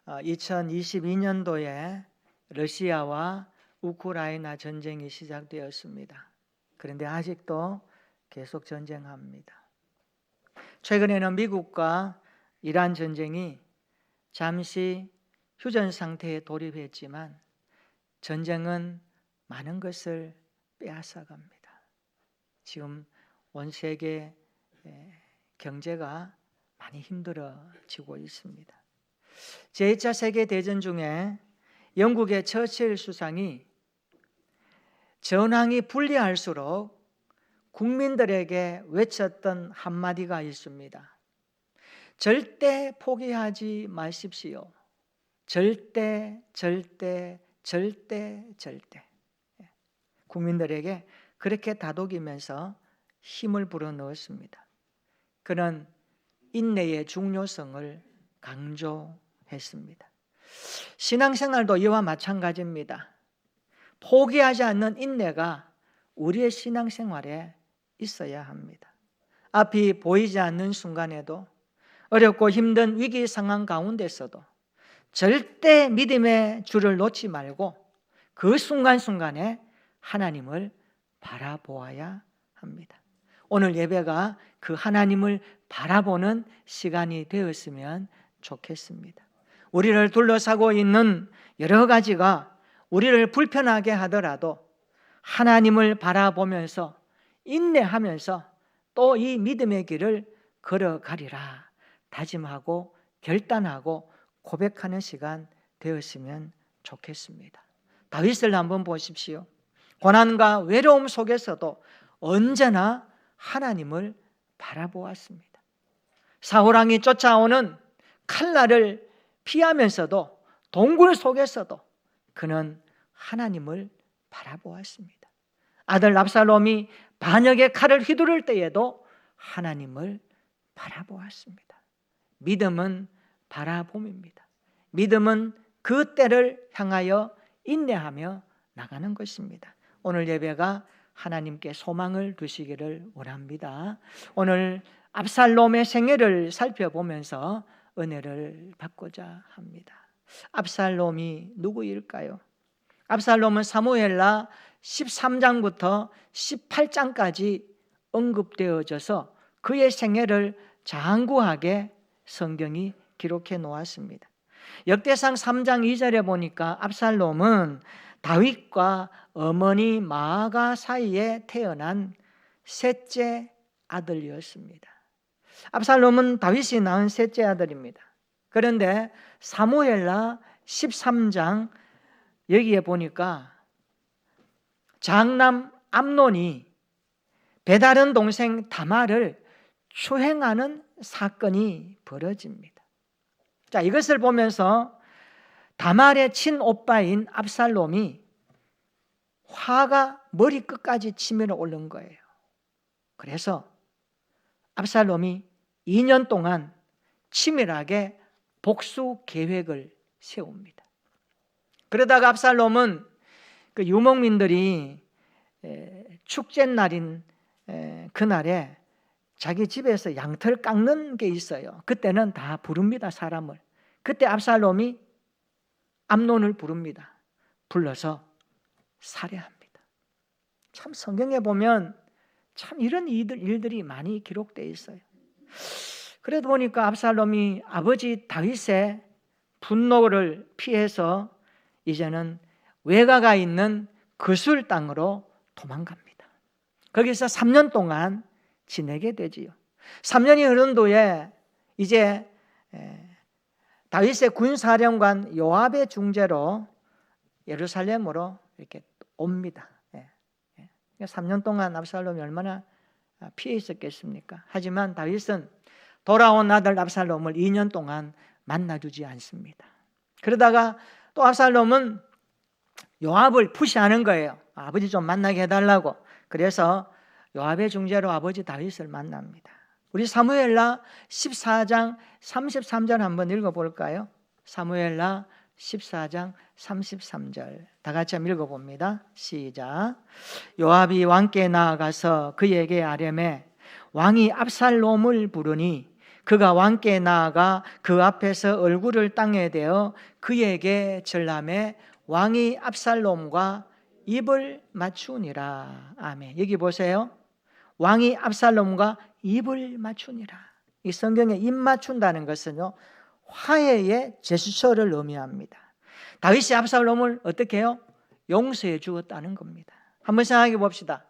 2022년도에 러시아와 우크라이나 전쟁이 시작되었습니다. 그런데 아직도 계속 전쟁합니다. 최근에는 미국과 이란 전쟁이 잠시 휴전 상태에 돌입했지만 전쟁은 많은 것을 빼앗아갑니다. 지금 온 세계 경제가 많이 힘들어지고 있습니다. 제2차 세계대전 중에 영국의 처칠 수상이 전황이 불리할수록 국민들에게 외쳤던 한마디가 있습니다. 절대 포기하지 마십시오. 절대, 절대, 절대, 절대. 국민들에게 그렇게 다독이면서 힘을 불어넣었습니다. 그는 인내의 중요성을 강조했습니다. 신앙생활도 이와 마찬가지입니다. 포기하지 않는 인내가 우리의 신앙생활에 있어야 합니다. 앞이 보이지 않는 순간에도 어렵고 힘든 위기 상황 가운데서도 절대 믿음의 줄을 놓지 말고 그 순간순간에 하나님을 바라보아야 합니다. 오늘 예배가 그 하나님을 바라보는 시간이 되었으면 좋겠습니다. 우리를 둘러싸고 있는 여러 가지가 우리를 불편하게 하더라도 하나님을 바라보면서 인내하면서 또 이 믿음의 길을 걸어가리라 다짐하고 결단하고 고백하는 시간 되었으면 좋겠습니다. 다윗을 한번 보십시오. 고난과 외로움 속에서도 언제나 하나님을 바라보았습니다. 사울왕이 쫓아오는 칼날을 피하면서도 동굴 속에서도 그는 하나님을 바라보았습니다. 아들 압살롬이 반역의 칼을 휘두를 때에도 하나님을 바라보았습니다. 믿음은 바라봄입니다. 믿음은 그 때를 향하여 인내하며 나가는 것입니다. 오늘 예배가 하나님께 소망을 두시기를 원합니다. 오늘 압살롬의 생애를 살펴보면서 은혜를 받고자 합니다. 압살롬이 누구일까요? 압살롬은 사무엘하 13장부터 18장까지 언급되어져서 그의 생애를 장구하게 성경이 기록해 놓았습니다. 역대상 3장 2절에 보니까 압살롬은 다윗과 어머니 마아가 사이에 태어난 셋째 아들이었습니다. 압살롬은 다윗이 낳은 셋째 아들입니다. 그런데 사무엘하 13장 여기에 보니까 장남 암논이 배다른 동생 다말을 추행하는 사건이 벌어집니다. 자, 이것을 보면서 다말의 친오빠인 압살롬이 화가 머리끝까지 치밀어 오른 거예요. 그래서 압살롬이 2년 동안 치밀하게 복수 계획을 세웁니다. 그러다가 압살롬은 그 유목민들이 축제날인 그날에 자기 집에서 양털 깎는 게 있어요. 그때는 다 부릅니다, 사람을. 그때 압살롬이 암논을 부릅니다. 불러서 살해합니다. 참 성경에 보면 참 이런 일들이 많이 기록되어 있어요. 그래도 보니까 압살롬이 아버지 다윗의 분노를 피해서 이제는 외가가 있는 그술 땅으로 도망갑니다. 거기서 3년 동안 지내게 되지요. 3년이 흐른 뒤에 이제 다윗의 군사령관 요압의 중재로 예루살렘으로 이렇게 옵니다. 3년 동안 압살롬이 얼마나 피해 있었겠습니까? 하지만 다윗은 돌아온 아들 압살롬을 2년 동안 만나주지 않습니다. 그러다가 또 압살롬은 요압을 푸시하는 거예요. 아버지 좀 만나게 해달라고. 그래서 요압의 중재로 아버지 다윗을 만납니다. 우리 사무엘하 14장 33절 한번 읽어볼까요? 사무엘하 14장 33절 다 같이 한번 읽어봅니다. 시작. 요압이 왕께 나아가서 그에게 아뢰매 왕이 압살롬을 부르니 그가 왕께 나아가 그 앞에서 얼굴을 땅에 대어 그에게 절하매 왕이 압살롬과 입을 맞추니라. 아멘. 여기 보세요. 왕이 압살롬과 입을 맞추니라. 이 성경에 입 맞춘다는 것은요, 화해의 제스처를 의미합니다. 다윗이 압살롬을 어떻게 해요? 용서해 주었다는 겁니다. 한번 생각해 봅시다.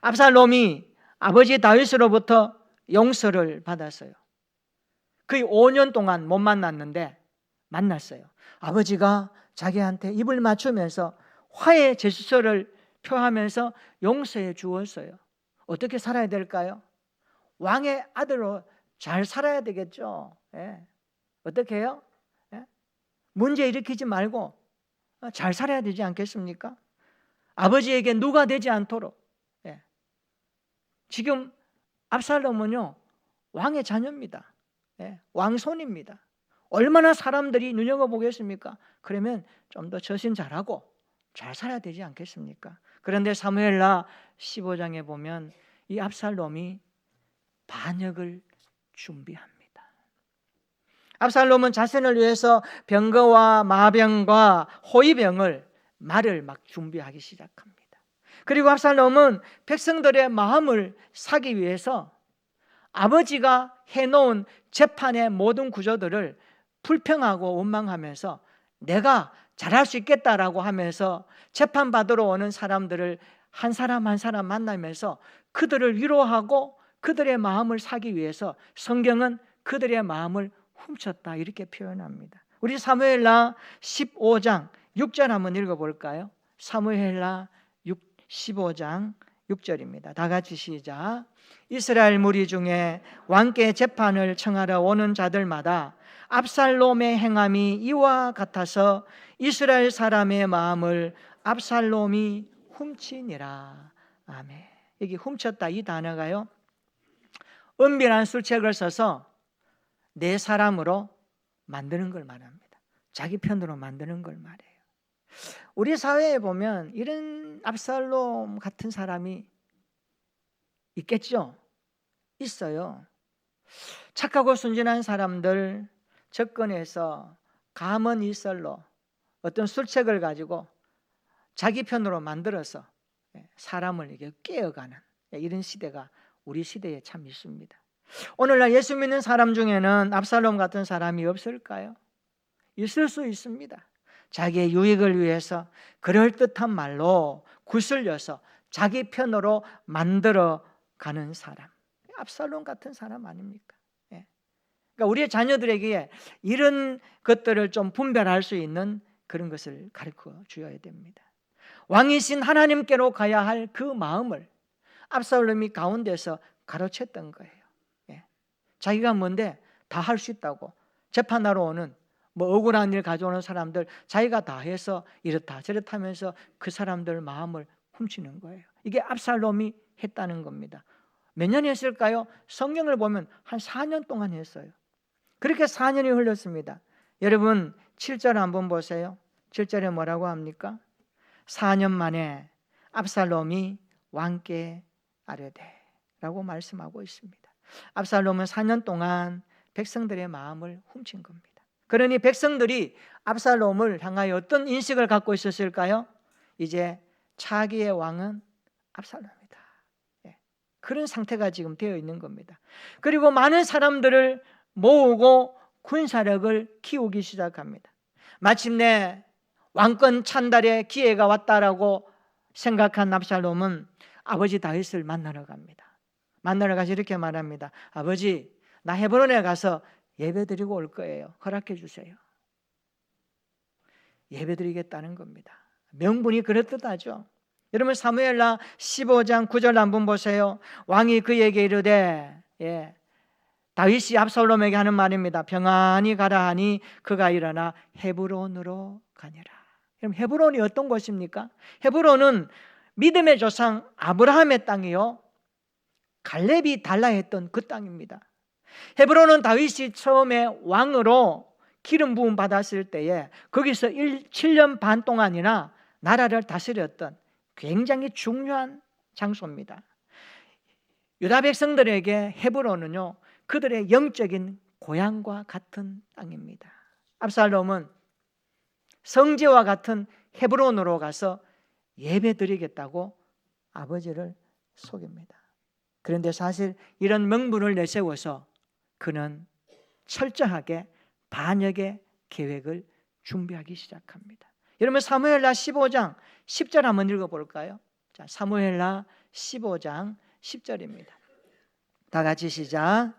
압살롬이 아버지 다윗으로부터 용서를 받았어요. 거의 5년 동안 못 만났는데 만났어요. 아버지가 자기한테 입을 맞추면서 화해 제스처를 표하면서 용서해 주었어요. 어떻게 살아야 될까요? 왕의 아들로 잘 살아야 되겠죠. 예. 어떻게 해요? 예? 문제 일으키지 말고 잘 살아야 되지 않겠습니까? 아버지에게 누가 되지 않도록. 예. 지금 압살롬은요, 왕의 자녀입니다. 예. 왕손입니다. 얼마나 사람들이 눈여겨보겠습니까? 그러면 좀 더 처신 잘하고 잘 살아야 되지 않겠습니까? 그런데 사무엘하 15장에 보면 이 압살롬이 반역을 준비합니다. 압살롬은 자신을 위해서 병거와 마병과 호위병을 말을 막 준비하기 시작합니다. 그리고 압살롬은 백성들의 마음을 사기 위해서 아버지가 해놓은 재판의 모든 구조들을 불평하고 원망하면서 내가 잘할 수 있겠다라고 하면서 재판받으러 오는 사람들을 한 사람 한 사람 만나면서 그들을 위로하고 그들의 마음을 사기 위해서 성경은 그들의 마음을 훔쳤다 이렇게 표현합니다. 우리 사무엘하 15장 6절 한번 읽어볼까요? 사무엘하 15장 6절입니다. 다 같이 시작. 이스라엘 무리 중에 왕께 재판을 청하러 오는 자들마다 압살롬의 행함이 이와 같아서 이스라엘 사람의 마음을 압살롬이 훔치니라. 아멘. 여기 훔쳤다 이 단어가요, 은밀한 술책을 써서 내 사람으로 만드는 걸 말합니다. 자기 편으로 만드는 걸 말해요. 우리 사회에 보면 이런 압살롬 같은 사람이 있겠죠? 있어요. 착하고 순진한 사람들 접근해서 감언 이설로 어떤 술책을 가지고 자기 편으로 만들어서 사람을 이게 깨어가는 이런 시대가 우리 시대에 참 있습니다. 오늘날 예수 믿는 사람 중에는 압살롬 같은 사람이 없을까요? 있을 수 있습니다. 자기의 유익을 위해서 그럴듯한 말로 구슬려서 자기 편으로 만들어 가는 사람, 압살롬 같은 사람 아닙니까? 그러니까 우리의 자녀들에게 이런 것들을 좀 분별할 수 있는 그런 것을 가르쳐 주어야 됩니다. 왕이신 하나님께로 가야 할 그 마음을 압살롬이 가운데서 가로챘던 거예요. 자기가 뭔데 다 할 수 있다고 재판하러 오는 억울한 일 가져오는 사람들 자기가 다 해서 이렇다 저렇다 하면서 그 사람들 마음을 훔치는 거예요. 이게 압살롬이 했다는 겁니다. 몇 년 했을까요? 성경을 보면 한 4년 동안 했어요. 그렇게 4년이 흘렀습니다. 여러분 7절 한번 보세요. 7절에 뭐라고 합니까? 4년 만에 압살롬이 왕께 아뢰되 라고 말씀하고 있습니다. 압살롬은 4년 동안 백성들의 마음을 훔친 겁니다. 그러니 백성들이 압살롬을 향하여 어떤 인식을 갖고 있었을까요? 이제 차기의 왕은 압살롬이다. 그런 상태가 지금 되어 있는 겁니다. 그리고 많은 사람들을 모으고 군사력을 키우기 시작합니다. 마침내 왕권 찬달의 기회가 왔다라고 생각한 압살롬은 아버지 다윗을 만나러 갑니다. 만나러 가서 이렇게 말합니다. 아버지, 나 헤브론에 가서 예배드리고 올 거예요. 허락해 주세요. 예배드리겠다는 겁니다. 명분이 그렇듯하죠. 여러분 사무엘하 15장 9절 한번 보세요. 왕이 그에게 이르되, 다윗이 압살롬에게 하는 말입니다. 평안히 가라 하니 그가 일어나 헤브론으로 가니라. 그럼 헤브론이 어떤 곳입니까? 헤브론은 믿음의 조상 아브라함의 땅이요, 갈렙이 달라했던 그 땅입니다. 헤브론은 다윗이 처음에 왕으로 기름 부음 받았을 때에 거기서 7년 반 동안이나 나라를 다스렸던 굉장히 중요한 장소입니다. 유다 백성들에게 헤브론은요 그들의 영적인 고향과 같은 땅입니다. 압살롬은 성지와 같은 헤브론으로 가서 예배드리겠다고 아버지를 속입니다. 그런데 사실 이런 명분을 내세워서 그는 철저하게 반역의 계획을 준비하기 시작합니다. 여러분 사무엘하 15장 10절 한번 읽어볼까요? 자, 사무엘하 15장 10절입니다. 다 같이 시작.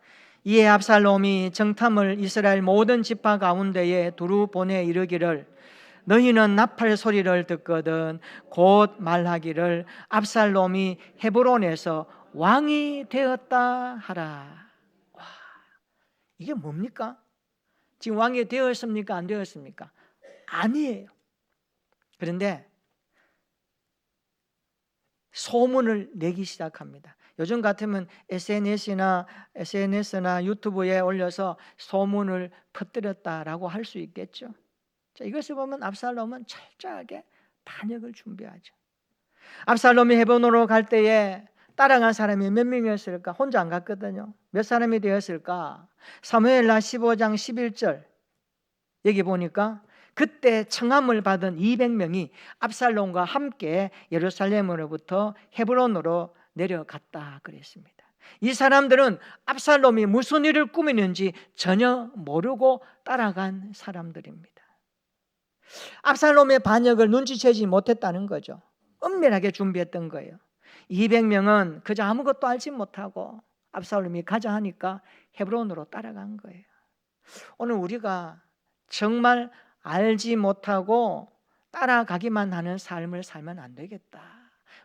이에 압살롬이 정탐을 이스라엘 모든 지파 가운데에 두루 보내 이르기를 너희는 나팔 소리를 듣거든 곧 말하기를 압살롬이 헤브론에서 왕이 되었다 하라. 와, 이게 뭡니까? 지금 왕이 되었습니까? 안 되었습니까? 아니에요. 그런데 소문을 내기 시작합니다. 요즘 같으면 SNS나 유튜브에 올려서 소문을 퍼뜨렸다라고 할 수 있겠죠. 자, 이것을 보면 압살롬은 철저하게 반역을 준비하죠. 압살롬이 헤브론으로 갈 때에 따라간 사람이 몇 명이었을까? 혼자 안 갔거든요. 몇 사람이 되었을까? 사무엘하 15장 11절 여기 보니까 그때 청함을 받은 200명이 압살롬과 함께 예루살렘으로부터 헤브론으로 내려갔다 그랬습니다. 이 사람들은 압살롬이 무슨 일을 꾸미는지 전혀 모르고 따라간 사람들입니다. 압살롬의 반역을 눈치채지 못했다는 거죠. 은밀하게 준비했던 거예요. 200명은 그저 아무것도 알지 못하고 압살롬이 가자 하니까 헤브론으로 따라간 거예요. 오늘 우리가 정말 알지 못하고 따라가기만 하는 삶을 살면 안 되겠다.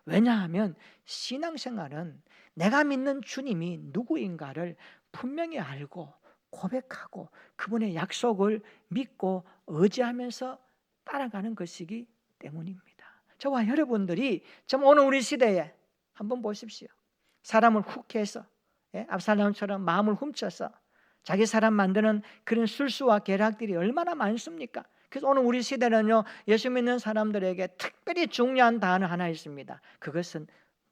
왜냐하면 신앙생활은 내가 믿는 주님이 누구인가를 분명히 알고 고백하고 그분의 약속을 믿고 의지하면서 따라가는 것이기 때문입니다. 저와 여러분들이 좀 오늘 우리 시대에 한번 보십시오. 사람을 훅 해서 압살롬처럼 마음을 훔쳐서 자기 사람 만드는 그런 술수와 계략들이 얼마나 많습니까? 그래서 오늘 우리 시대는요, 예수 믿는 사람들에게 특별히 중요한 단어 하나 있습니다. 그것은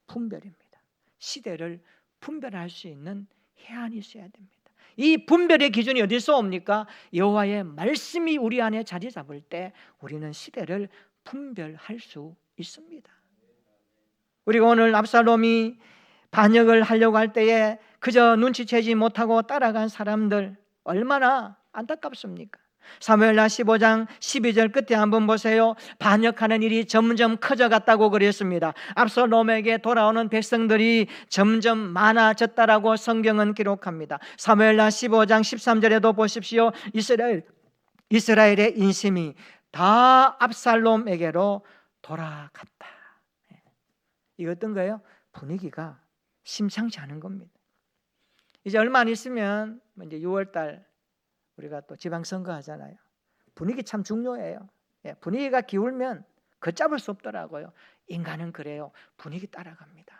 분별입니다. 시대를 분별할 수 있는 해안이 있어야 됩니다. 이 분별의 기준이 어디서 옵니까? 여호와의 말씀이 우리 안에 자리 잡을 때 우리는 시대를 분별할 수 있습니다. 우리가 오늘 압살롬이 반역을 하려고 할 때에 그저 눈치채지 못하고 따라간 사람들 얼마나 안타깝습니까? 사무엘하 15장 12절 끝에 한번 보세요. 반역하는 일이 점점 커져갔다고 그랬습니다. 압살롬에게 돌아오는 백성들이 점점 많아졌다라고 성경은 기록합니다. 사무엘하 15장 13절에도 보십시오. 이스라엘의 인심이 다 압살롬에게로 돌아갔다. 이거 어떤 거예요? 분위기가 심상치 않은 겁니다. 이제 얼마 안 있으면 이제 6월달 우리가 또 지방선거 하잖아요. 분위기 참 중요해요. 분위기가 기울면 걷잡을 수 없더라고요. 인간은 그래요. 분위기 따라갑니다.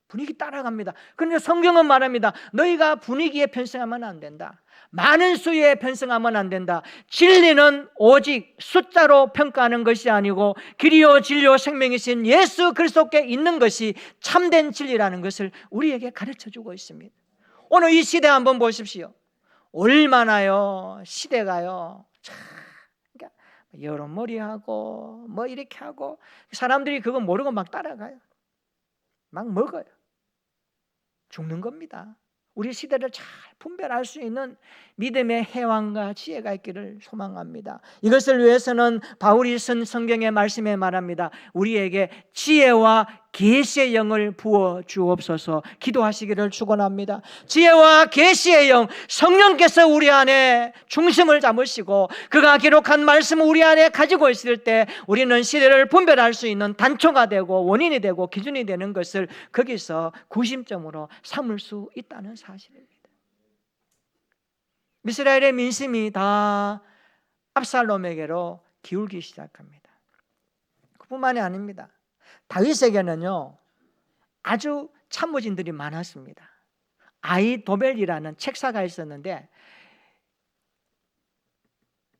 분위기 따라갑니다. 그런데 성경은 말합니다. 너희가 분위기에 편승하면 안 된다. 많은 수에 편승하면 안 된다. 진리는 오직 숫자로 평가하는 것이 아니고 길이요 진리요 생명이신 예수 그리스도께 있는 것이 참된 진리라는 것을 우리에게 가르쳐주고 있습니다. 오늘 이 시대 한번 보십시오. 얼마나요 시대가요 그러니까 여론몰이하고 뭐 이렇게 하고 사람들이 그거 모르고 막 따라가요. 막 먹어요. 죽는 겁니다. 우리 시대를 잘 분별할 수 있는 믿음의 해왕과 지혜가 있기를 소망합니다. 이것을 위해서는 바울이 쓴 성경의 말씀에 말합니다. 우리에게 지혜와 계시의 영을 부어 주옵소서 기도하시기를 축원합니다. 지혜와 계시의 영, 성령께서 우리 안에 중심을 잡으시고 그가 기록한 말씀을 우리 안에 가지고 있을 때 우리는 시대를 분별할 수 있는 단초가 되고 원인이 되고 기준이 되는 것을 거기서 구심점으로 삼을 수 있다는 사실입니다. 이스라엘의 민심이 다 압살롬에게로 기울기 시작합니다. 그뿐만이 아닙니다. 다윗에게는요 아주 참모진들이 많았습니다. 아히도벨이라는 책사가 있었는데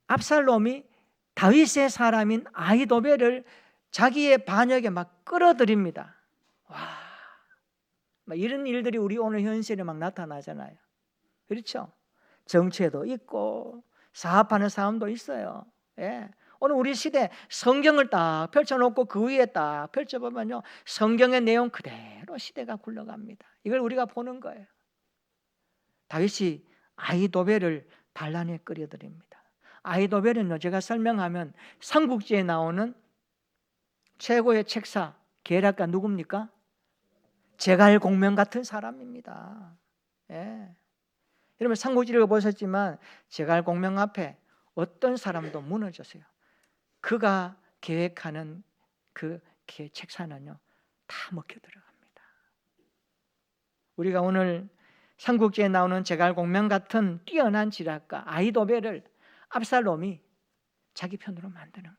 압살롬이 다윗의 사람인 아히도벨을 자기의 반역에 막 끌어들입니다. 와, 이런 일들이 우리 오늘 현실에 막 나타나잖아요. 그렇죠? 정치에도 있고 사업하는 사람도 있어요. 예. 오늘 우리 시대 성경을 딱 펼쳐놓고 그 위에 딱 펼쳐보면요, 성경의 내용 그대로 시대가 굴러갑니다. 이걸 우리가 보는 거예요. 다윗이 아히도벨을 반란에 끌어들입니다. 아히도벨은요, 제가 설명하면 삼국지에 나오는 최고의 책사 계략가 누굽니까? 제갈공명 같은 사람입니다. 예. 여러분 삼국지를 보셨지만 제갈공명 앞에 어떤 사람도 무너졌어요. 그가 계획하는 그 책사는요, 다 먹혀 들어갑니다. 우리가 오늘 삼국지에 나오는 제갈공명 같은 뛰어난 지략가 아히도벨을 압살롬이 자기 편으로 만드는 거예요.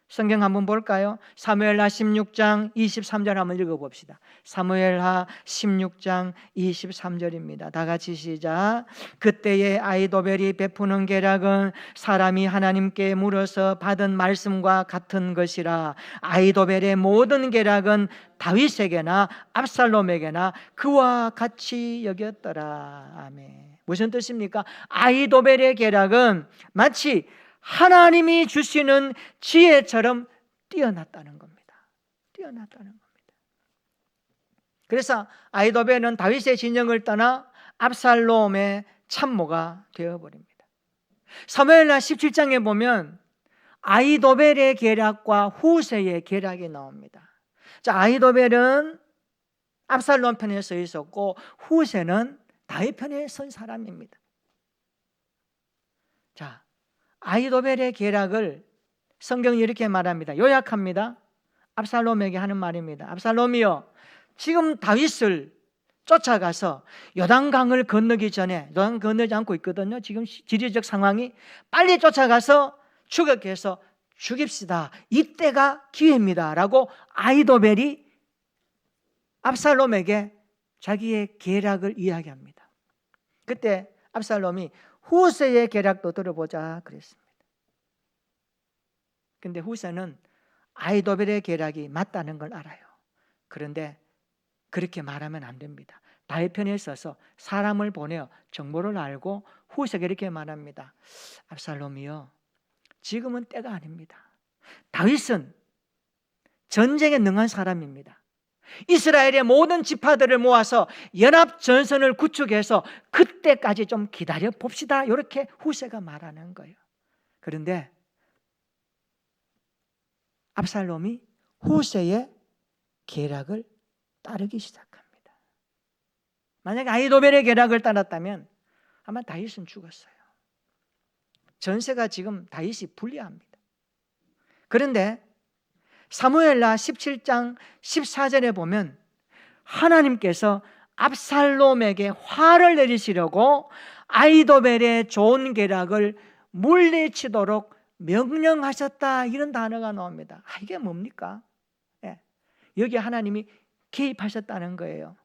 성경 한번 볼까요? 사무엘하 16장 23절 한번 읽어봅시다. 사무엘하 16장 23절입니다. 다 같이 시작. 그때에 아히도벨이 베푸는 계략은 사람이 하나님께 물어서 받은 말씀과 같은 것이라. 아히도벨의 모든 계략은 다윗에게나 압살롬에게나 그와 같이 여겼더라. 아멘. 무슨 뜻입니까? 아히도벨의 계략은 마치 하나님이 주시는 지혜처럼 뛰어났다는 겁니다. 뛰어났다는 겁니다. 그래서 아히도벨은 다윗의 진영을 떠나 압살롬의 참모가 되어버립니다. 사무엘하 17장에 보면 아히도벨의 계략과 후세의 계략이 나옵니다. 자, 아히도벨은 압살롬 편에 서 있었고 후세는 다윗 편에 선 사람입니다. 자, 아히도벨의 계략을 성경이 이렇게 말합니다. 요약합니다. 압살롬에게 하는 말입니다. 압살롬이여, 지금 다윗을 쫓아가서 요단강을 건너기 전에, 요단 건너지 않고 있거든요. 지금 지리적 상황이, 빨리 쫓아가서 추격해 해서 죽입시다. 이때가 기회입니다 라고 아히도벨이 압살롬에게 자기의 계략을 이야기합니다. 그때 압살롬이 후세의 계략도 들어보자 그랬습니다. 근데 후세는 아히도벨의 계략이 맞다는 걸 알아요. 그런데 그렇게 말하면 안 됩니다. 다윗 편에 서서 사람을 보내어 정보를 알고 후세가 이렇게 말합니다. 압살롬이요, 지금은 때가 아닙니다. 다윗은 전쟁에 능한 사람입니다. 이스라엘의 모든 지파들을 모아서 연합 전선을 구축해서 그때까지 좀 기다려 봅시다. 이렇게 후세가 말하는 거예요. 그런데 압살롬이 후세의 계략을 따르기 시작합니다. 만약에 아히도벨의 계략을 따랐다면 아마 다윗은 죽었어요. 전세가 지금 다윗이 불리합니다. 그런데 사무엘하 17장 14절에 보면 하나님께서 압살롬에게 화를 내리시려고 아히도벨의 좋은 계략을 물리치도록 명령하셨다, 이런 단어가 나옵니다. 이게 뭡니까? 여기 하나님이 개입하셨다는 거예요.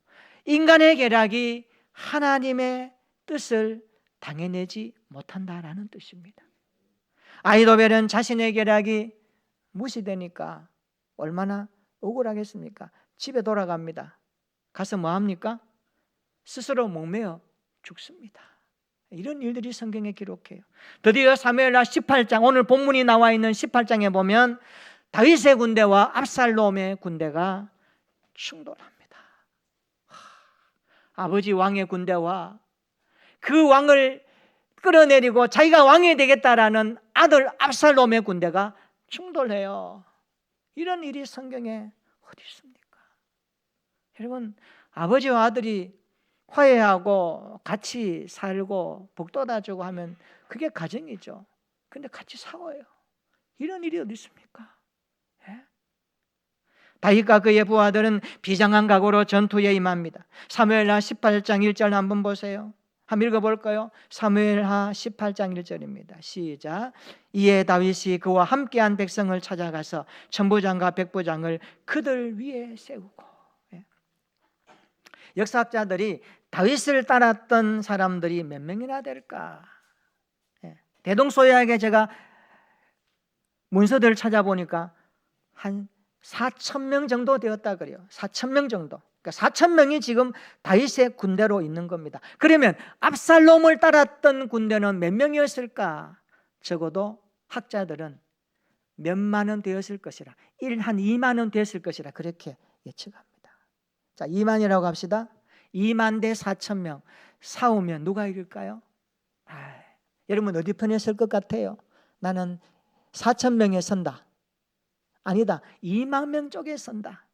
인간의 계략이 하나님의 뜻을 당해내지 못한다라는 뜻입니다. 아히도벨은 자신의 계략이 무시되니까 얼마나 억울하겠습니까? 집에 돌아갑니다. 가서 뭐 합니까? 스스로 목매어 죽습니다. 이런 일들이 성경에 기록해요. 드디어 사무엘하 18장, 오늘 본문이 나와 있는 18장에 보면 다윗의 군대와 압살롬의 군대가 충돌합니다. 아버지 왕의 군대와 그 왕을 끌어내리고 자기가 왕이 되겠다라는 아들 압살롬의 군대가 충돌해요. 이런 일이 성경에 어디 있습니까? 여러분, 아버지와 아들이 화해하고 같이 살고 복돋아주고 하면 그게 가정이죠. 근데 같이 싸워요. 이런 일이 어디 있습니까? 예? 다윗과 그의 부하들은 비장한 각오로 전투에 임합니다. 사무엘하 18장 1절 한번 보세요. 한번 읽어볼까요? 사무엘하 18장 1절입니다. 시작. 이에 다윗이 그와 함께한 백성을 찾아가서 천부장과 백부장을 그들 위에 세우고. 역사학자들이 다윗을 따랐던 사람들이 몇 명이나 될까? 대동소이하게 제가 문서들을 찾아보니까 한 4,000명 정도 되었다 그래요. 4,000명 정도. 그러니까 4천 명이 지금 다윗의 군대로 있는 겁니다. 그러면 압살롬을 따랐던 군대는 몇 명이었을까? 적어도 학자들은 몇만 원 되었을 것이라, 한 2만 원 되었을 것이라 그렇게 예측합니다. 자, 2만이라고 합시다. 2만 대 4천 명 싸우면 누가 이길까요? 여러분 어디 편에 설 것 같아요? 나는 4천 명에 선다. 아니다, 2만 명 쪽에 선다.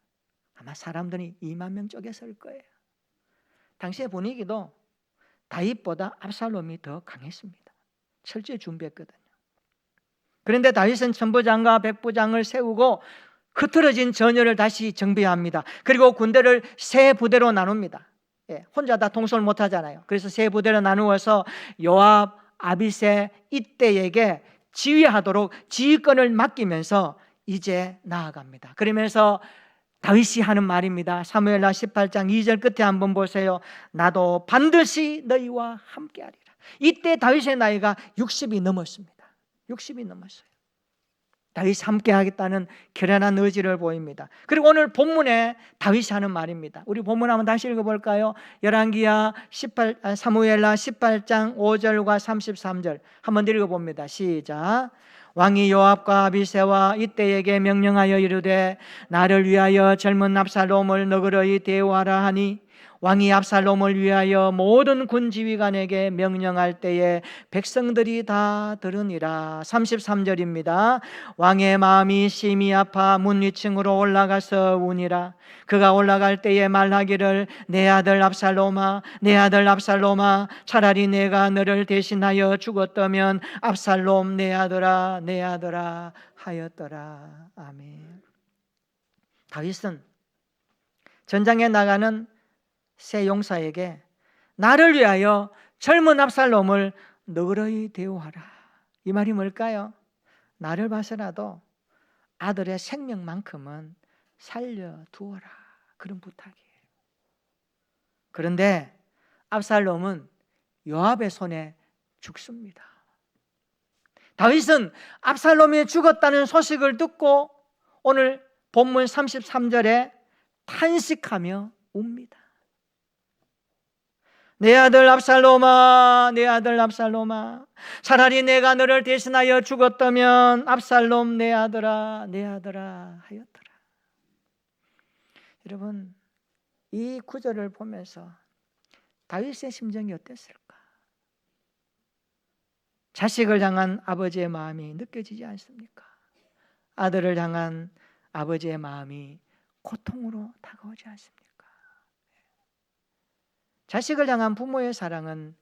아마 사람들이 2만 명 쪽에 설 거예요. 당시의 분위기도 다윗보다 압살롬이 더 강했습니다. 철저히 준비했거든요. 그런데 다윗은 천부장과 백부장을 세우고 흐트러진 전열을 다시 정비합니다. 그리고 군대를 세 부대로 나눕니다. 혼자 다 통솔 못하잖아요. 그래서 세 부대로 나누어서 요압, 아비새, 이때에게 지휘하도록 지휘권을 맡기면서 이제 나아갑니다. 그러면서 다윗이 하는 말입니다. 사무엘하 18장 2절 끝에 한번 보세요. 나도 반드시 너희와 함께하리라. 이때 다윗의 나이가 60이 넘었습니다. 60이 넘었어요. 다윗이 함께 하겠다는 결연한 의지를 보입니다. 그리고 오늘 본문에 다윗이 하는 말입니다. 우리 본문 한번 다시 읽어볼까요? 열왕기하 사무엘하 18장 5절과 33절 한번 읽어봅니다. 시작. 왕이 요압과 아비새와 이때에게 명령하여 이르되 나를 위하여 젊은 압살롬을 너그러이 대우하라 하니 왕이 압살롬을 위하여 모든 군지휘관에게 명령할 때에 백성들이 다 들으니라. 33절입니다. 왕의 마음이 심히 아파 문 위층으로 올라가서 우니라. 그가 올라갈 때에 말하기를 내 아들 압살롬아, 내 아들 압살롬아, 차라리 내가 너를 대신하여 죽었다면 압살롬 내 아들아, 내 아들아 하였더라. 아멘. 다윗은 전장에 나가는 새 용사에게 나를 위하여 젊은 압살롬을 너그러이 대우하라. 이 말이 뭘까요? 나를 봐서라도 아들의 생명만큼은 살려두어라. 그런 부탁이에요. 그런데 압살롬은 요압의 손에 죽습니다. 다윗은 압살롬이 죽었다는 소식을 듣고 오늘 본문 33절에 탄식하며 웁니다. 내 아들 압살롬아, 내 아들 압살롬아, 차라리 내가 너를 대신하여 죽었다면 압살롬 내 아들아, 내 아들아 하였더라. 여러분, 이 구절을 보면서 다윗의 심정이 어땠을까? 자식을 향한 아버지의 마음이 느껴지지 않습니까? 아들을 향한 아버지의 마음이 고통으로 다가오지 않습니까? 자식을 향한 부모의 사랑은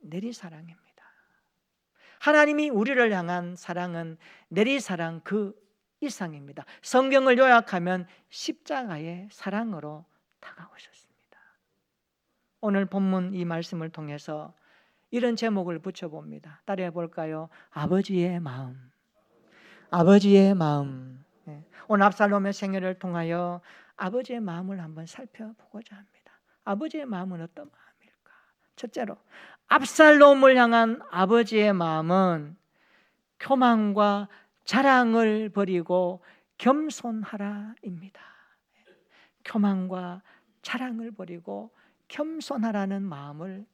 내리사랑입니다. 하나님이 우리를 향한 사랑은 내리사랑 그 이상입니다. 성경을 요약하면 십자가의 사랑으로 다가오셨습니다. 오늘 본문 이 말씀을 통해서 이런 제목을 붙여봅니다. 따라해 볼까요? 아버지의 마음. 아버지의 마음. 오늘 압살롬의 생애를 통하여 아버지의 마음을 한번 살펴보고자 합니다. 아버지의 마음은 어떤 마음일까? 첫째로 압살롬을 향한 아버지의 마음은 교만과 자랑을 버리고 겸손하라입니다. 교만과 자랑을 버리고 겸손하라는 마음을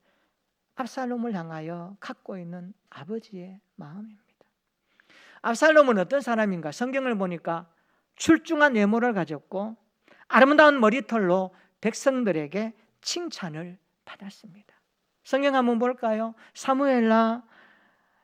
압살롬을 향하여 갖고 있는 아버지의 마음입니다. 압살롬은 어떤 사람인가? 성경을 보니까 출중한 외모를 가졌고 아름다운 머리털로 백성들에게 칭찬을 받았습니다. 성경 한번 볼까요? 사무엘하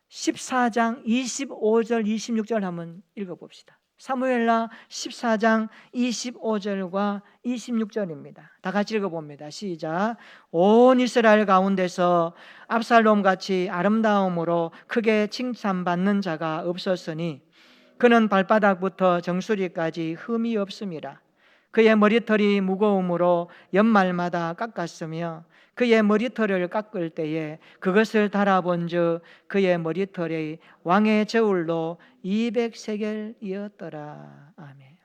14장 25절 26절 한번 읽어봅시다. 사무엘하 14장 25절과 26절입니다. 다 같이 읽어봅니다. 시작. 온 이스라엘 가운데서 압살롬같이 아름다움으로 크게 칭찬받는 자가 없었으니 그는 발바닥부터 정수리까지 흠이 없음이라. 그의 머리털이 무거움으로 연말마다 깎았으며 그의 머리털을 깎을 때에 그것을 달아본즉 그의 머리털이 왕의 저울로 200세겔이었더라. 아멘.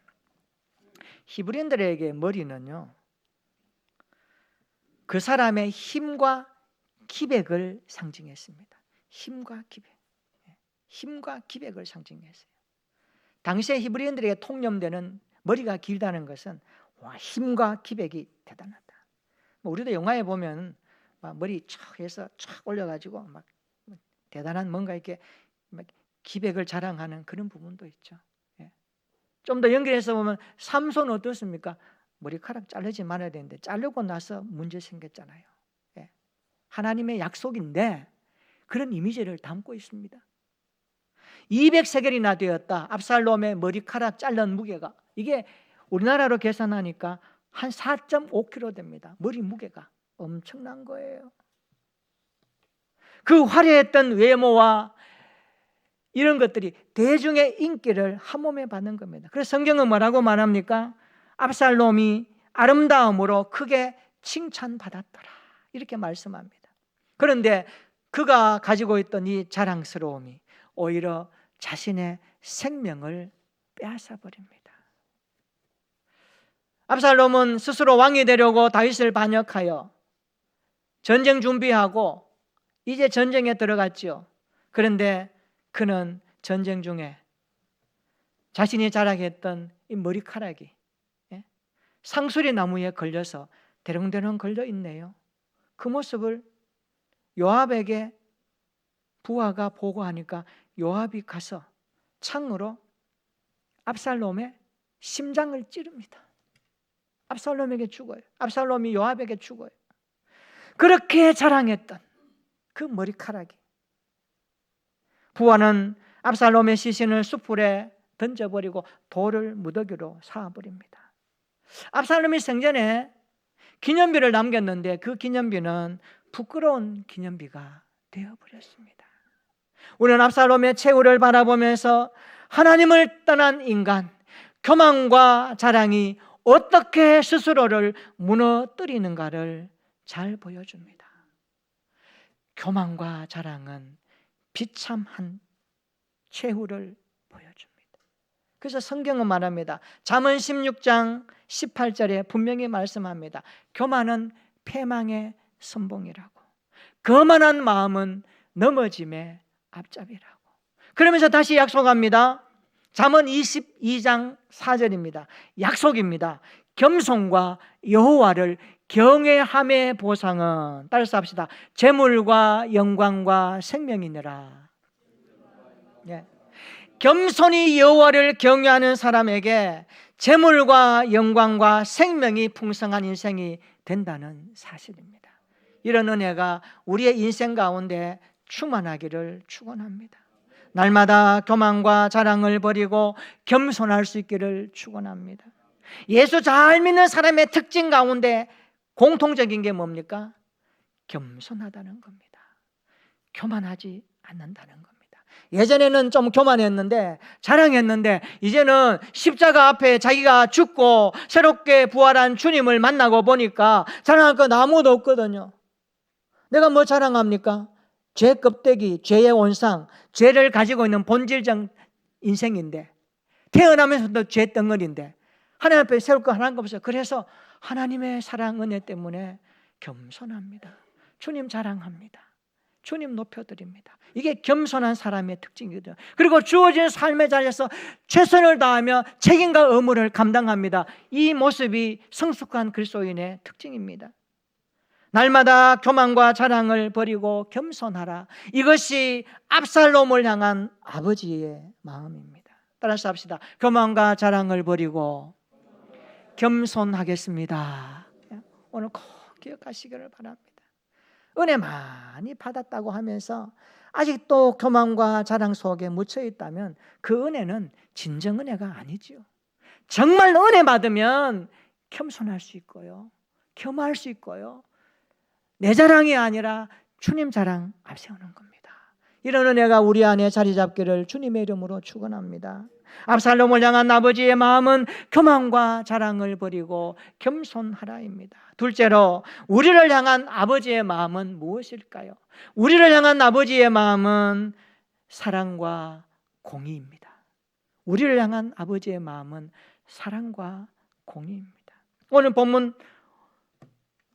히브리인들에게 머리는요, 그 사람의 힘과 기백을 상징했습니다. 힘과 기백, 힘과 기백을 상징했어요. 당시에 히브리인들에게 통념되는 머리가 길다는 것은 와, 힘과 기백이 대단하다. 우리도 영화에 보면 막 머리 촥 해서 촥 올려가지고 막 대단한 뭔가 이렇게 막 기백을 자랑하는 그런 부분도 있죠. 예. 좀 더 연결해서 보면 삼손 어떻습니까? 머리카락 자르지 말아야 되는데 자르고 나서 문제 생겼잖아요. 예. 하나님의 약속인데 그런 이미지를 담고 있습니다. 200세겔이나 되었다. 압살롬의 머리카락 자른 무게가. 이게 우리나라로 계산하니까 한 4.5kg 됩니다. 머리 무게가 엄청난 거예요. 그 화려했던 외모와 이런 것들이 대중의 인기를 한 몸에 받는 겁니다. 그래서 성경은 뭐라고 말합니까? 압살롬이 아름다움으로 크게 칭찬받았더라, 이렇게 말씀합니다. 그런데 그가 가지고 있던 이 자랑스러움이 오히려 자신의 생명을 빼앗아 버립니다. 압살롬은 스스로 왕이 되려고 다윗을 반역하여 전쟁 준비하고 이제 전쟁에 들어갔지요. 그런데 그는 전쟁 중에 자신이 자랑했던 이 머리카락이 상수리 나무에 걸려서 대롱대롱 걸려 있네요. 그 모습을 요압에게 부하가 보고하니까 요압이 가서 창으로 압살롬의 심장을 찌릅니다. 압살롬에게 죽어요. 압살롬이 요압에게 죽어요. 그렇게 자랑했던 그 머리카락이. 부하는 압살롬의 시신을 숯불에 던져버리고 돌을 무더기로 쌓아버립니다. 압살롬이 생전에 기념비를 남겼는데 그 기념비는 부끄러운 기념비가 되어버렸습니다. 우리는 압살롬의 최후를 바라보면서 하나님을 떠난 인간, 교만과 자랑이 어떻게 스스로를 무너뜨리는가를 잘 보여줍니다. 교만과 자랑은 비참한 최후를 보여줍니다. 그래서 성경은 말합니다. 잠언 16장 18절에 분명히 말씀합니다. 교만은 패망의 선봉이라고, 거만한 마음은 넘어짐의 앞잡이라고. 그러면서 다시 약속합니다. 잠언 22장 4절입니다. 약속입니다. 겸손과 여호와를 경외함의 보상은, 따라서 합시다. 재물과 영광과 생명이니라. 예. 겸손히 여호와를 경외하는 사람에게 재물과 영광과 생명이 풍성한 인생이 된다는 사실입니다. 이런 은혜가 우리의 인생 가운데 충만하기를 축원합니다. 날마다 교만과 자랑을 버리고 겸손할 수 있기를 축원합니다. 예수 잘 믿는 사람의 특징 가운데 공통적인 게 뭡니까? 겸손하다는 겁니다. 교만하지 않는다는 겁니다. 예전에는 좀 교만했는데, 자랑했는데, 이제는 십자가 앞에 자기가 죽고 새롭게 부활한 주님을 만나고 보니까 자랑할 건 아무도 없거든요. 내가 뭐 자랑합니까? 죄 껍데기, 죄의 원상, 죄를 가지고 있는 본질적 인생인데, 태어나면서도 죄 덩어리인데 하나님 앞에 세울 거 하나가 없어요. 그래서 하나님의 사랑 은혜 때문에 겸손합니다. 주님 자랑합니다. 주님 높여드립니다. 이게 겸손한 사람의 특징이거든요. 그리고 주어진 삶의 자리에서 최선을 다하며 책임과 의무를 감당합니다. 이 모습이 성숙한 그리스도인의 특징입니다. 날마다 교만과 자랑을 버리고 겸손하라. 이것이 압살롬을 향한 아버지의 마음입니다. 따라서 합시다. 교만과 자랑을 버리고 겸손하겠습니다. 오늘 꼭 기억하시기를 바랍니다. 은혜 많이 받았다고 하면서 아직도 교만과 자랑 속에 묻혀 있다면 그 은혜는 진정 은혜가 아니지요. 정말 은혜 받으면 겸손할 수 있고요, 겸할 수 있고요, 내 자랑이 아니라 주님 자랑 앞세우는 겁니다. 이런 은혜가 우리 안에 자리 잡기를 주님의 이름으로 축원합니다. 압살롬을 향한 아버지의 마음은 교만과 자랑을 버리고 겸손하라입니다. 둘째로, 우리를 향한 아버지의 마음은 무엇일까요? 우리를 향한 아버지의 마음은 사랑과 공의입니다. 우리를 향한 아버지의 마음은 사랑과 공의입니다. 오늘 본문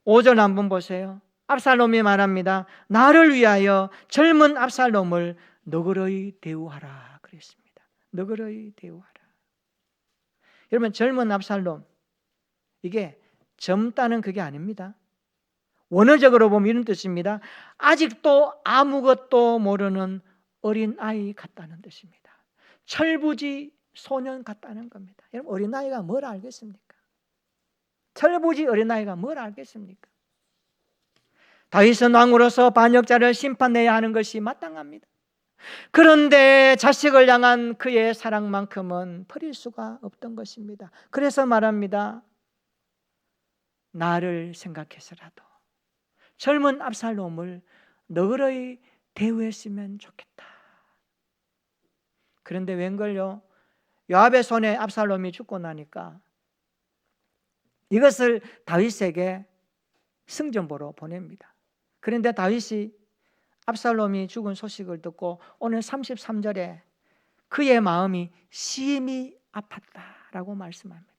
5절 한번 보세요. 압살롬이 말합니다. 나를 위하여 젊은 압살롬을 너그러이 대우하라 그랬습니다. 너그러이 대우하라. 여러분, 젊은 압살롬, 이게 젊다는 그게 아닙니다. 원어적으로 보면 이런 뜻입니다. 아직도 아무것도 모르는 어린아이 같다는 뜻입니다. 철부지 소년 같다는 겁니다. 여러분, 어린아이가 뭘 알겠습니까? 철부지 어린아이가 뭘 알겠습니까? 다윗은 왕으로서 반역자를 심판해야 하는 것이 마땅합니다. 그런데 자식을 향한 그의 사랑만큼은 버릴 수가 없던 것입니다. 그래서 말합니다. 나를 생각해서라도 젊은 압살롬을 너그러이 대우했으면 좋겠다. 그런데 웬걸요? 요압의 손에 압살롬이 죽고 나니까 이것을 다윗에게 승전보로 보냅니다. 그런데 다윗이 압살롬이 죽은 소식을 듣고 오늘 33절에 그의 마음이 심히 아팠다라고 말씀합니다.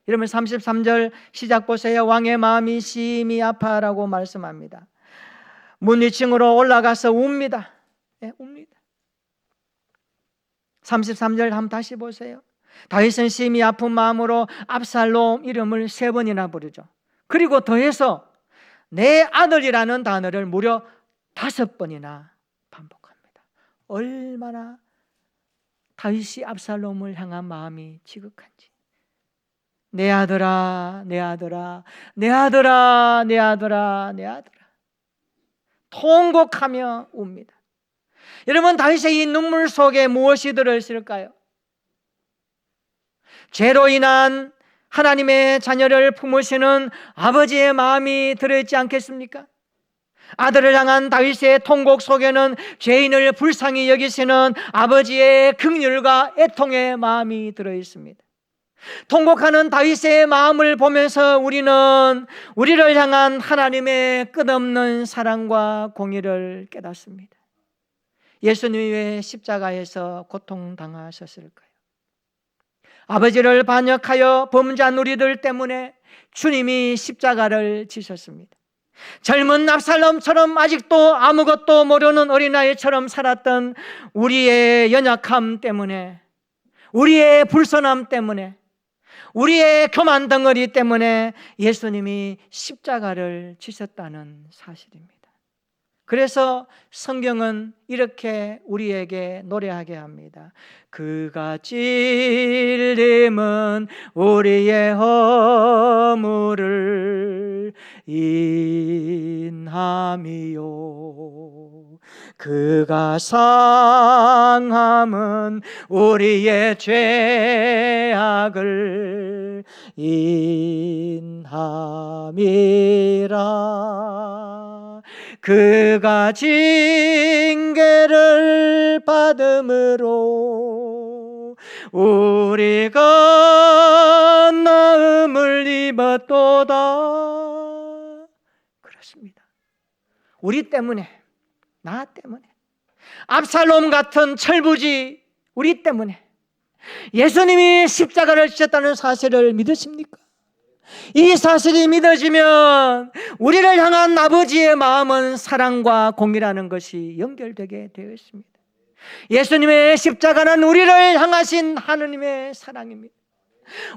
여러분 33절 시작 보세요. 왕의 마음이 심히 아파라고 말씀합니다. 문 위층으로 올라가서 웁니다. 네, 웁니다. 33절 한번 다시 보세요. 다윗은 심히 아픈 마음으로 압살롬 이름을 3번이나 부르죠. 그리고 더해서 내 아들이라는 단어를 무려 5번이나 반복합니다. 얼마나 다윗이 압살롬을 향한 마음이 지극한지. 내 아들아, 내 아들아, 내 아들아, 내 아들아, 내 아들아. 통곡하며 웁니다. 여러분, 다윗의 이 눈물 속에 무엇이 들어있을까요? 죄로 인한 하나님의 자녀를 품으시는 아버지의 마음이 들어있지 않겠습니까? 아들을 향한 다윗의 통곡 속에는 죄인을 불쌍히 여기시는 아버지의 긍휼과 애통의 마음이 들어있습니다. 통곡하는 다윗의 마음을 보면서 우리는 우리를 향한 하나님의 끝없는 사랑과 공의를 깨닫습니다. 예수님이 왜 십자가에서 고통당하셨을까요? 아버지를 반역하여 범죄한 우리들 때문에 주님이 십자가를 지셨습니다. 젊은 압살롬처럼 아직도 아무것도 모르는 어린아이처럼 살았던 우리의 연약함 때문에, 우리의 불선함 때문에, 우리의 교만 덩어리 때문에 예수님이 십자가를 지셨다는 사실입니다. 그래서 성경은 이렇게 우리에게 노래하게 합니다. 그가 찔림은 우리의 허물을 인함이요, 그가 상함은 우리의 죄악을 인함이라. 그가 징계를 받음으로 우리가 나음을 입었도다. 그렇습니다. 우리 때문에, 나 때문에, 압살롬 같은 철부지 우리 때문에 예수님이 십자가를 지셨다는 사실을 믿으십니까? 이 사실이 믿어지면 우리를 향한 아버지의 마음은 사랑과 공의라는 것이 연결되게 되어 있습니다. 예수님의 십자가는 우리를 향하신 하느님의 사랑입니다.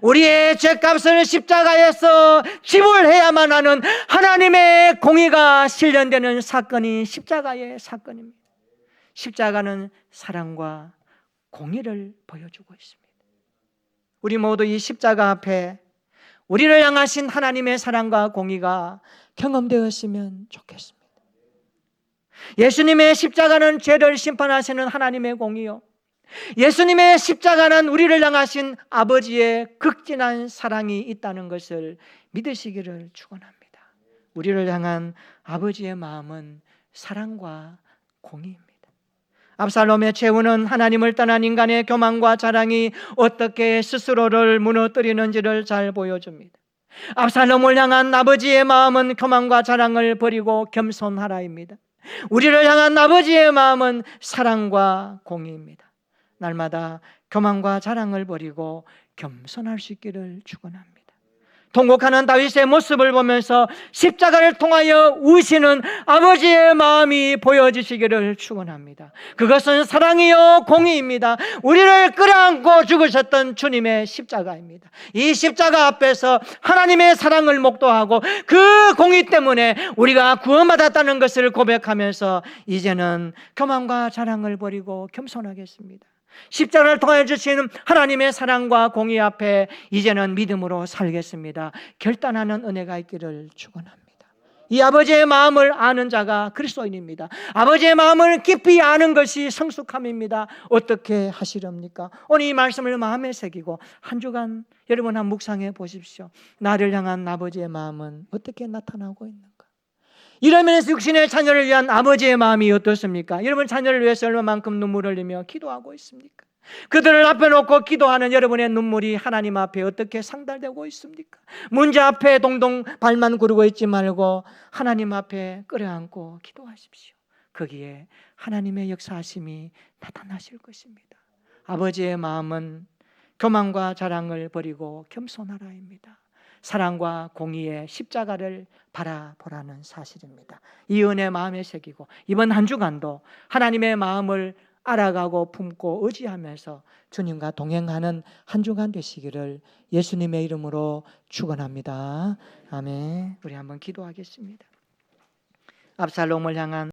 우리의 죄값을 십자가에서 지불해야만 하는 하나님의 공의가 실현되는 사건이 십자가의 사건입니다. 십자가는 사랑과 공의를 보여주고 있습니다. 우리 모두 이 십자가 앞에 우리를 향하신 하나님의 사랑과 공의가 경험되었으면 좋겠습니다. 예수님의 십자가는 죄를 심판하시는 하나님의 공의요, 예수님의 십자가는 우리를 향하신 아버지의 극진한 사랑이 있다는 것을 믿으시기를 축원합니다. 우리를 향한 아버지의 마음은 사랑과 공의입니다. 압살롬의 최후는 하나님을 떠난 인간의 교만과 자랑이 어떻게 스스로를 무너뜨리는지를 잘 보여줍니다. 압살롬을 향한 아버지의 마음은 교만과 자랑을 버리고 겸손하라입니다. 우리를 향한 아버지의 마음은 사랑과 공의입니다. 날마다 교만과 자랑을 버리고 겸손할 수 있기를 축원합니다. 통곡하는 다윗의 모습을 보면서 십자가를 통하여 우시는 아버지의 마음이 보여지시기를 축원합니다. 그것은 사랑이요 공의입니다. 우리를 끌어안고 죽으셨던 주님의 십자가입니다. 이 십자가 앞에서 하나님의 사랑을 목도하고 그 공의 때문에 우리가 구원받았다는 것을 고백하면서 이제는 교만과 자랑을 버리고 겸손하겠습니다. 십자가를 통해 주시는 하나님의 사랑과 공의 앞에 이제는 믿음으로 살겠습니다. 결단하는 은혜가 있기를 축원합니다. 이 아버지의 마음을 아는 자가 그리스도인입니다. 아버지의 마음을 깊이 아는 것이 성숙함입니다. 어떻게 하시렵니까? 오늘 이 말씀을 마음에 새기고 한 주간 여러분 한번 묵상해 보십시오. 나를 향한 아버지의 마음은 어떻게 나타나고 있는가? 이러면서 육신의 자녀를 위한 아버지의 마음이 어떻습니까? 여러분 자녀를 위해서 얼마만큼 눈물을 흘리며 기도하고 있습니까? 그들을 앞에 놓고 기도하는 여러분의 눈물이 하나님 앞에 어떻게 상달되고 있습니까? 문제 앞에 동동 발만 구르고 있지 말고 하나님 앞에 끌어안고 기도하십시오. 거기에 하나님의 역사하심이 나타나실 것입니다. 아버지의 마음은 교만과 자랑을 버리고 겸손하라입니다. 사랑과 공의의 십자가를 바라보라는 사실입니다. 이 은혜 마음에 새기고 이번 한 주간도 하나님의 마음을 알아가고 품고 의지하면서 주님과 동행하는 한 주간 되시기를 예수님의 이름으로 축원합니다. 아멘. 우리 한번 기도하겠습니다. 압살롬을 향한